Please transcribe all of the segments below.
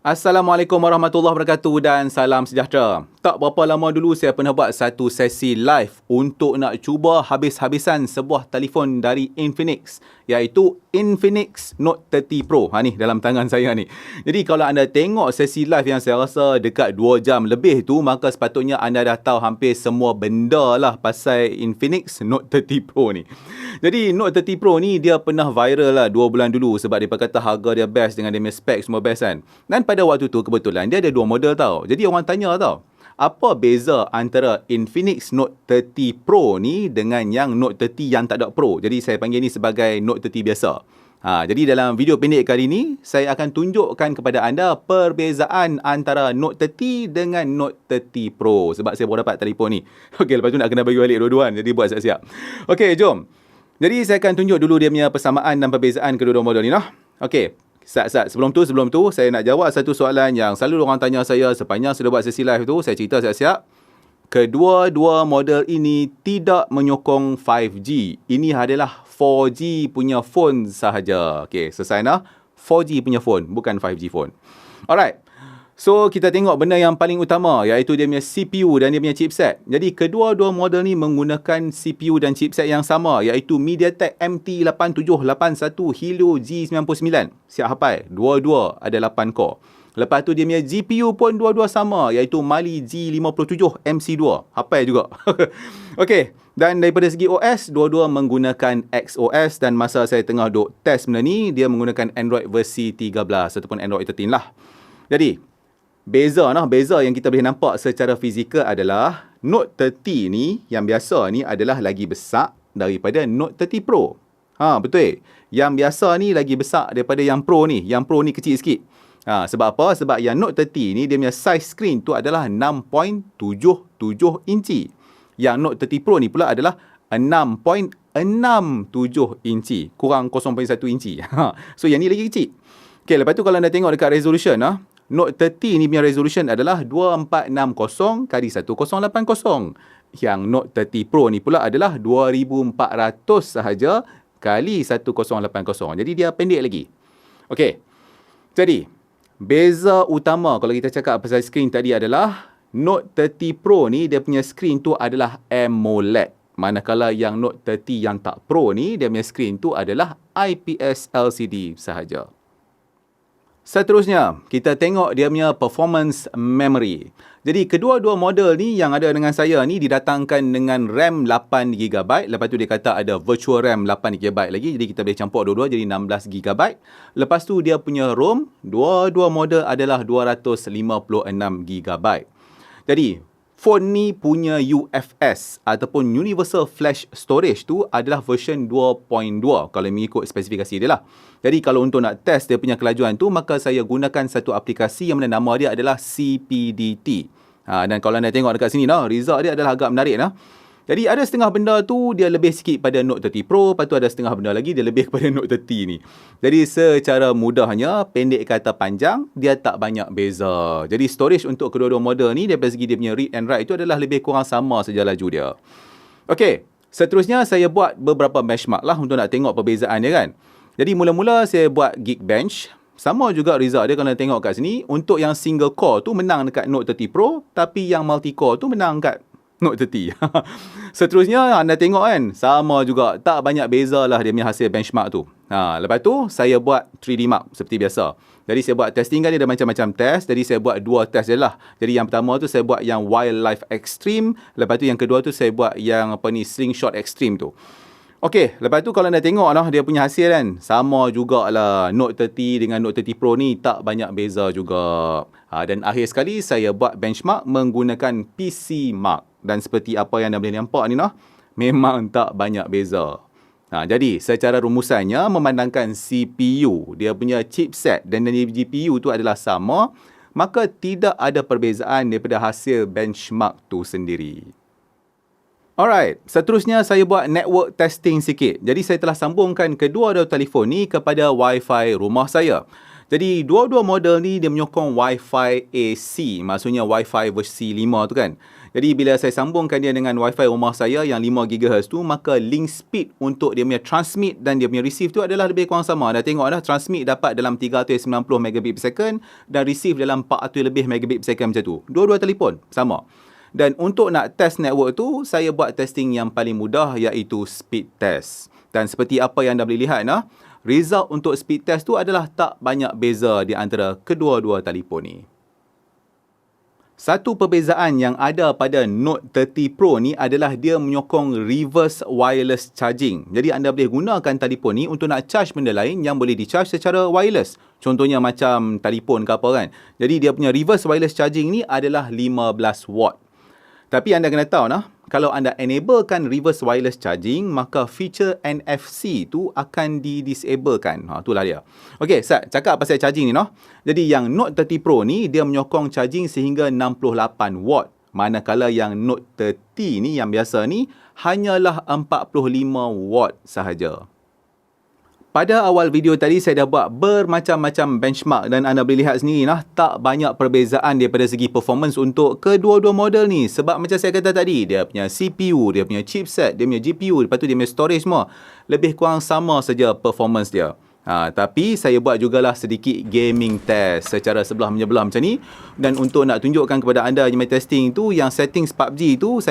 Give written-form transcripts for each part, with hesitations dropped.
Assalamualaikum warahmatullahi wabarakatuh dan salam sejahtera. Tak berapa lama dulu saya pernah buat satu sesi live untuk nak cuba habis-habisan sebuah telefon dari Infinix, iaitu Infinix Note 30 Pro. Ni dalam tangan saya ni. Jadi kalau anda tengok sesi live yang saya rasa dekat 2 jam lebih tu, maka sepatutnya anda dah tahu hampir semua benda lah pasal Infinix Note 30 Pro ni. Jadi Note 30 Pro ni dia pernah viral lah 2 bulan dulu sebab dia kata harga dia best dengan dia punya spek semua best kan. Dan pada waktu tu kebetulan dia ada 2 model tau. Jadi orang tanya tau, apa beza antara Infinix Note 30 Pro ni dengan yang Note 30 yang tak ada Pro? Jadi saya panggil ni sebagai Note 30 biasa. Jadi dalam video pendek kali ni, saya akan tunjukkan kepada anda perbezaan antara Note 30 dengan Note 30 Pro. Sebab saya baru dapat telefon ni. Okey, lepas tu nak kena bagi balik dua-duaan. Jadi buat siap-siap. Okey, jom. Jadi saya akan tunjuk dulu dia punya persamaan dan perbezaan kedua-dua model ni lah. Okey. Sebelum tu saya nak jawab satu soalan yang selalu orang tanya saya sepanjang sudah buat sesi live tu. Saya cerita siap-siap. Kedua-dua model ini tidak menyokong 5G. Ini adalah 4G punya phone sahaja. Okey, selesai nah. 4G punya phone, bukan 5G phone. Alright. So, kita tengok benda yang paling utama, iaitu dia punya CPU dan dia punya chipset. Jadi, kedua-dua model ni menggunakan CPU dan chipset yang sama, iaitu MediaTek MT8781 Helio G99. Siap hafal, dua-dua ada 8 core. Lepas tu dia punya GPU pun dua-dua sama, iaitu Mali G57 MC2. Hafal juga. Okey, dan daripada segi OS, dua-dua menggunakan XOS dan masa saya tengah duk test benda ni, dia menggunakan Android versi 13 ataupun Android 13 lah. Jadi, beza yang kita boleh nampak secara fizikal adalah Note 30 ni, yang biasa ni adalah lagi besar daripada Note 30 Pro. Betul. Yang biasa ni lagi besar daripada yang Pro ni. Yang Pro ni kecil sikit. Sebab apa? Sebab yang Note 30 ni, dia punya size screen tu adalah 6.77 inci. Yang Note 30 Pro ni pula adalah 6.67 inci. Kurang 0.1 inci. So, yang ni lagi kecil. Okay, lepas tu kalau anda tengok dekat resolution, Note 30 ni punya resolution adalah 2460 x 1080. Yang Note 30 Pro ni pula adalah 2400 sahaja kali 1080. Jadi dia pendek lagi. Okey. Jadi, beza utama kalau kita cakap pasal screen tadi adalah Note 30 Pro ni dia punya screen tu adalah AMOLED. Manakala yang Note 30 yang tak Pro ni dia punya screen tu adalah IPS LCD sahaja. Seterusnya, kita tengok dia punya performance memory. Jadi, kedua-dua model ni yang ada dengan saya ni didatangkan dengan RAM 8GB. Lepas tu dia kata ada virtual RAM 8GB lagi. Jadi, kita boleh campur dua-dua jadi 16GB. Lepas tu dia punya ROM, dua-dua model adalah 256GB. Jadi, phone ni punya UFS ataupun Universal Flash Storage tu adalah version 2.2 kalau mengikut spesifikasi dia lah. Jadi kalau untuk nak test dia punya kelajuan tu, maka saya gunakan satu aplikasi yang mana nama dia adalah CPDT. Dan kalau anda tengok dekat sini, result dia adalah agak menarik. Jadi ada setengah benda tu dia lebih sikit pada Note 30 Pro, lepas tu ada setengah benda lagi dia lebih kepada Note 30 ni. Jadi secara mudahnya, pendek kata panjang, dia tak banyak beza. Jadi storage untuk kedua-dua model ni daripada segi dia punya read and write itu adalah lebih kurang sama saja laju dia. Okey, seterusnya saya buat beberapa benchmark lah untuk nak tengok perbezaan dia kan. Jadi mula-mula saya buat Geekbench. Sama juga result dia kalau anda tengok kat sini. Untuk yang single core tu menang dekat Note 30 Pro, tapi yang multi core tu menang dekat Note 30. Seterusnya anda tengok kan, sama juga, tak banyak beza lah dia punya hasil benchmark tu. Lepas tu saya buat 3D Mark seperti biasa. Jadi saya buat testing kan, dia ada macam-macam test. Jadi saya buat dua test je lah. Jadi yang pertama tu saya buat yang Wildlife Extreme. Lepas tu yang kedua tu saya buat yang Slingshot Extreme tu. Okey, lepas tu kalau anda tengok dia punya hasil kan, sama jugalah Note 30 dengan Note 30 Pro ni tak banyak beza juga. Dan akhir sekali saya buat benchmark menggunakan PC Mark. Dan seperti apa yang anda boleh nampak ni memang tak banyak beza. Jadi secara rumusannya memandangkan CPU, dia punya chipset dan GPU tu adalah sama, maka tidak ada perbezaan daripada hasil benchmark tu sendiri. Alright, seterusnya saya buat network testing sikit. Jadi saya telah sambungkan kedua-dua telefon ni kepada Wi-Fi rumah saya. Jadi dua-dua model ni dia menyokong Wi-Fi AC, maksudnya Wi-Fi versi 5 tu kan. Jadi bila saya sambungkan dia dengan Wi-Fi rumah saya yang 5 GHz tu, maka link speed untuk dia punya transmit dan dia punya receive tu adalah lebih kurang sama. Dah tengok dah, transmit dapat dalam 390 megabit per second dan receive dalam 400 lebih megabit per second macam tu. Dua-dua telefon sama. Dan untuk nak test network tu, saya buat testing yang paling mudah iaitu speed test. Dan seperti apa yang anda boleh lihat result untuk speed test tu adalah tak banyak beza di antara kedua-dua telefon ni. Satu perbezaan yang ada pada Note 30 Pro ni adalah dia menyokong reverse wireless charging. Jadi anda boleh gunakan telefon ni untuk nak charge benda lain yang boleh di-charge secara wireless. Contohnya macam telefon ke apa kan. Jadi dia punya reverse wireless charging ni adalah 15 watt. Tapi anda kena tahu kalau anda enablekan reverse wireless charging, maka feature NFC tu akan di-disablekan. Itulah dia. Okey, Sat, cakap pasal charging ni Jadi yang Note 30 Pro ni, dia menyokong charging sehingga 68 watt. Manakala yang Note 30 ni, yang biasa ni, hanyalah 45 watt sahaja. Pada awal video tadi, saya dah buat bermacam-macam benchmark dan anda boleh lihat sendiri tak banyak perbezaan daripada segi performance untuk kedua-dua model ni. Sebab macam saya kata tadi, dia punya CPU, dia punya chipset, dia punya GPU, lepas tu dia punya storage semua. Lebih kurang sama saja performance dia. Tapi saya buat jugalah sedikit gaming test secara sebelah menyebelah macam ni. Dan untuk nak tunjukkan kepada anda yang main testing tu, yang settings PUBG tu,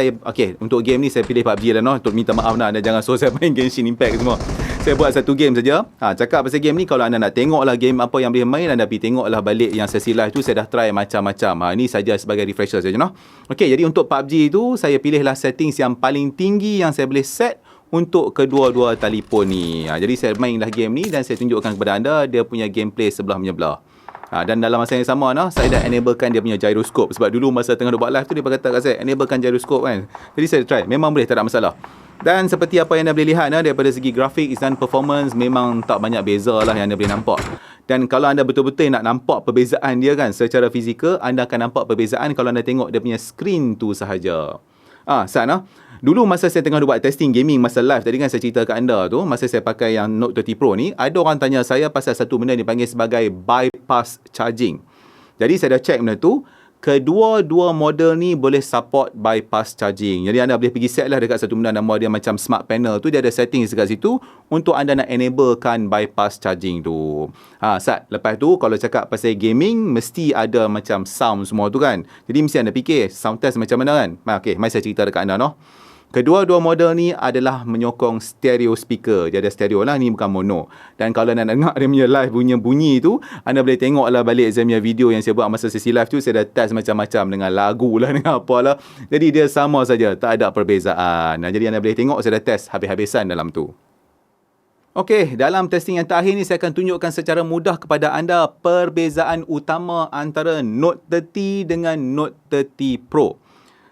untuk game ni saya pilih PUBG lah untuk minta maaf dan jangan suruh saya main Genshin Impact semua. Saya buat satu game saja. Cakap pasal game ni, kalau anda nak tengoklah game apa yang boleh main, anda pergi tengoklah balik yang sesi live tu, saya dah try macam-macam. Ini saja sebagai refresher saja. Okey, jadi untuk PUBG tu, saya pilihlah settings yang paling tinggi yang saya boleh set untuk kedua-dua telefon ni. Jadi saya mainlah game ni dan saya tunjukkan kepada anda dia punya gameplay sebelah menyebelah. Dan dalam masa yang sama saya dah enablekan dia punya gyroscope. Sebab dulu masa tengah buat live tu, dia kata kat saya, enablekan gyroscope kan. Jadi saya try, memang boleh, tak ada masalah. Dan seperti apa yang anda boleh lihat daripada segi grafik dan performance, memang tak banyak beza lah yang anda boleh nampak. Dan kalau anda betul-betul nak nampak perbezaan dia kan secara fizikal, anda akan nampak perbezaan kalau anda tengok dia punya screen tu sahaja. Dulu masa saya tengah buat testing gaming masa live tadi kan, saya cerita kat anda tu, masa saya pakai yang Note 30 Pro ni, ada orang tanya saya pasal satu benda dipanggil sebagai bypass charging. Jadi saya dah check benda tu, kedua-dua model ni boleh support bypass charging. Jadi anda boleh pergi set lah dekat satu benda nama dia macam smart panel tu, dia ada settings dekat situ untuk anda nak enablekan bypass charging tu. Sat, lepas tu kalau cakap pasal gaming, mesti ada macam sound semua tu kan. Jadi mesti anda fikir sound test macam mana kan. Okey, mari saya cerita dekat anda Kedua-dua model ni adalah menyokong stereo speaker. Dia ada stereo lah, ni bukan mono. Dan kalau nak dengar dia punya live punya bunyi tu, anda boleh tengoklah balik saya punya video yang saya buat masa sesi live tu. Saya dah test macam-macam dengan lagu lah, dengan apalah. Jadi dia sama saja, tak ada perbezaan. Jadi anda boleh tengok saya dah test habis-habisan dalam tu. Okey, dalam testing yang terakhir ni saya akan tunjukkan secara mudah kepada anda perbezaan utama antara Note 30 dengan Note 30 Pro.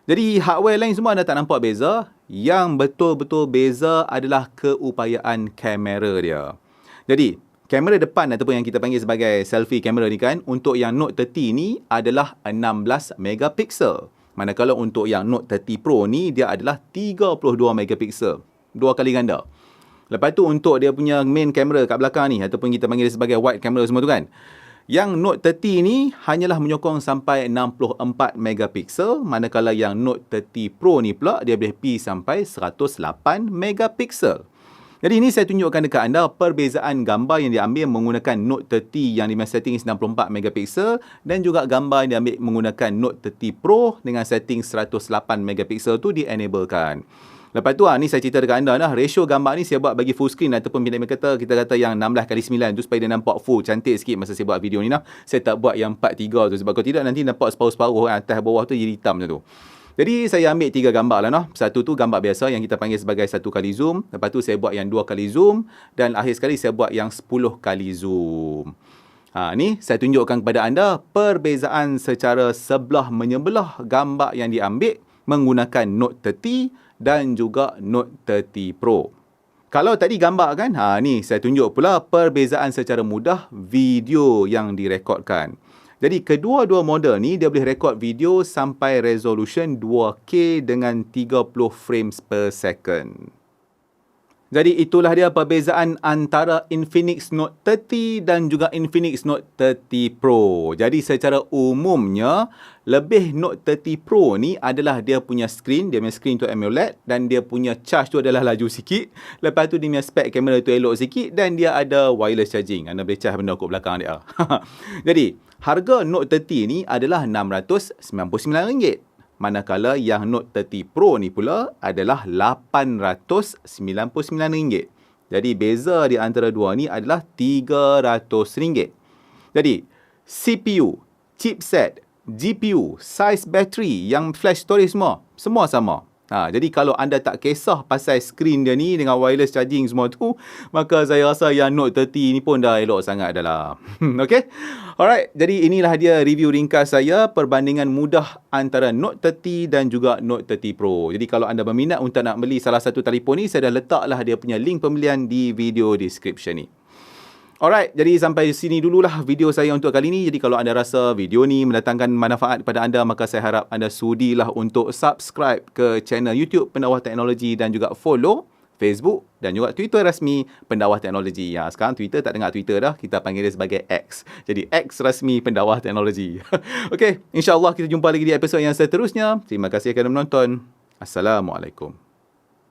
Jadi hardware lain semua anda tak nampak beza. Yang betul-betul beza adalah keupayaan kamera dia. Jadi kamera depan ataupun yang kita panggil sebagai selfie kamera ni kan, untuk yang Note 30 ni adalah 16 megapiksel. Manakala untuk yang Note 30 Pro ni dia adalah 32 megapiksel. 2 kali ganda. Lepas tu untuk dia punya main kamera kat belakang ni, ataupun kita panggil dia sebagai wide camera semua tu kan, yang Note 30 ni hanyalah menyokong sampai 64 megapiksel, manakala yang Note 30 Pro ni pula dia boleh pergi sampai 108 megapiksel. Jadi ini saya tunjukkan dekat anda perbezaan gambar yang diambil menggunakan Note 30 yang dengan setting 94 megapiksel dan juga gambar yang diambil menggunakan Note 30 Pro dengan setting 108 megapiksel tu di-enablekan. Lepas tu ni saya cerita dekat anda ratio gambar ni saya buat bagi full screen ataupun bila kita kata yang 16:9 tu supaya dia nampak full cantik sikit masa saya buat video ni Saya tak buat yang 4:3 tu sebab kalau tidak nanti nampak separuh-separuh atas bawah tu jadi hitam macam tu. Jadi saya ambil 3 gambar lah Satu tu gambar biasa yang kita panggil sebagai 1 kali zoom. Lepas tu saya buat yang 2 kali zoom dan akhir sekali saya buat yang 10 kali zoom. Ni saya tunjukkan kepada anda perbezaan secara sebelah menyebelah gambar yang diambil menggunakan Note 30 dan juga Note 30 Pro. Kalau tadi gambar kan, ni saya tunjuk pula perbezaan secara mudah video yang direkodkan. Jadi kedua-dua model ni dia boleh rekod video sampai resolution 2K dengan 30 frames per second. Jadi itulah dia perbezaan antara Infinix Note 30 dan juga Infinix Note 30 Pro. Jadi secara umumnya, lebih Note 30 Pro ni adalah dia punya screen, dia punya screen tu AMOLED dan dia punya charge tu adalah laju sikit. Lepas tu dia punya spek kamera tu elok sikit dan dia ada wireless charging. Anda boleh charge benda kat belakang dia. Jadi, harga Note 30 ni adalah RM699. Manakala yang Note 30 Pro ni pula adalah RM899. Jadi beza di antara dua ni adalah RM300. Jadi CPU, chipset, GPU, saiz bateri, yang flash storage semua sama. Jadi kalau anda tak kisah pasal skrin dia ni dengan wireless charging semua tu, maka saya rasa yang Note 30 ni pun dah elok sangat dah lah. Okay? Alright, jadi inilah dia review ringkas saya perbandingan mudah antara Note 30 dan juga Note 30 Pro. Jadi kalau anda berminat untuk nak beli salah satu telefon ni, saya dah letaklah dia punya link pembelian di video description ni. Alright, jadi sampai sini dululah video saya untuk kali ni. Jadi kalau anda rasa video ni mendatangkan manfaat kepada anda, maka saya harap anda sudilah untuk subscribe ke channel YouTube Pendakwah Teknologi dan juga follow Facebook dan juga Twitter rasmi Pendakwah Teknologi. Sekarang Twitter tak dengar Twitter dah, kita panggil dia sebagai X. Jadi X rasmi Pendakwah Teknologi. Okey, insya-Allah kita jumpa lagi di episod yang seterusnya. Terima kasih kerana menonton. Assalamualaikum.